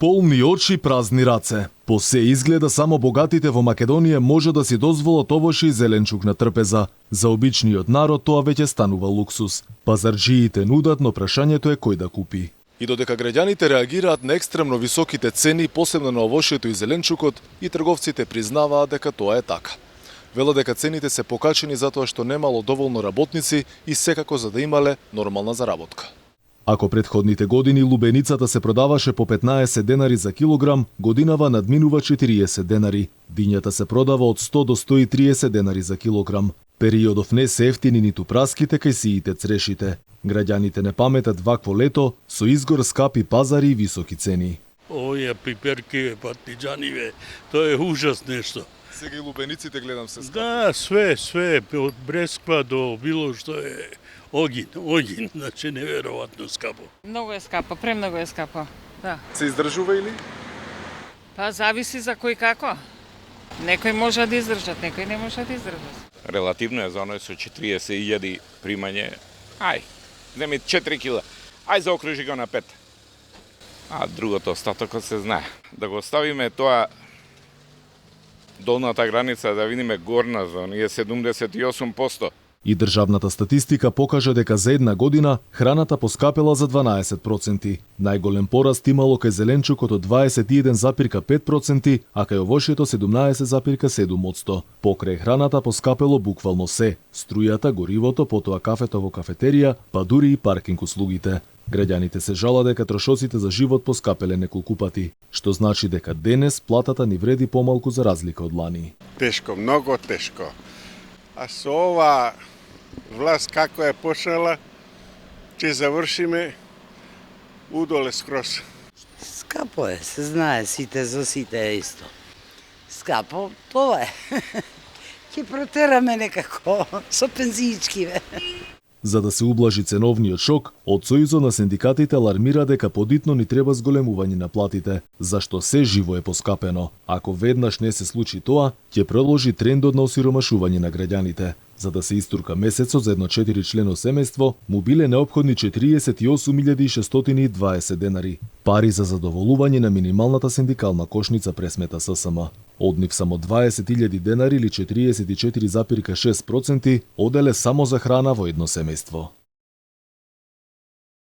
Полни очи, празни раце. По се изгледа само богатите во Македонија може да си дозволат овоше и зеленчук на трпеза. За обичниот народ тоа веќе станува луксус. Пазарџиите нудат, но прашањето е кој да купи. И додека граѓаните реагираат на екстремно високите цени, посебно на овошјето и зеленчукот, и трговците признаваат дека тоа е така. Велат дека цените се покачени затоа што немало доволно работници и секако за да имале нормална заработка. Ако предходните години лубеницата се продаваше по 15 денари за килограм, годинава надминува 40 денари. Дињата се продава од 100 до 130 денари за килограм. Периодов не се ефтини ниту праските кај сиите црешите. Граѓаните не паметат вакво лето со изгор скапи пазари и високи цени. Овие пиперки, партиџани, тоа е ужас нешто. Сега и лубениците гледам се скапи. Да, све, од бресква до било што е огин, значи неверојатно скапо. Многу е скапо, премногу е скапо. Да. Се издржува или? Па зависи за кој како. Некој може да издржат, некој не може да издржат. Релативно е за оној со 40.000 примање. Ај, земи 4 кила. Ај заокружи го на 5. А другото остатокот се знае. Да го ставиме тоа долната граница, да видиме горна за оние 78%. И државната статистика покажа дека за една година храната поскапела за 12%. Најголем пораст имало кај зеленчукот од 21,5%, а кај овошјето 17,7%. Покрај храната поскапело буквално се: струјата, горивото, потоа кафето во кафетерија, па дури и паркинг услугите. Граѓаните се жала дека трошоците за живот поскапеле неколку пати, што значи дека денес платата ни вреди помалку за разлика од лани. Тешко, многу тешко. А со ова власт како е почнала, ќе завршиме удоле скроз. Скапо е, се знае, сите за сите е исто. Скапо, тоа е. Ќе протераме некако со пензиички, бе. За да се ублажи ценовниот шок, од Сојузот на синдикатите алармира дека подитно ни треба зголемување на платите, зашто се живо е поскапено. Ако веднаш не се случи тоа, ќе продолжи трендот на осиромашување на граѓаните. За да се истурка месецот за едно 4-члено семејство, му биле неопходни 48.620 денари. Пари за задоволување на минималната синдикална кошница, пресмета ССМ. Од нив само 20.000 денари или 44,6% оделе само за храна во едно семејство.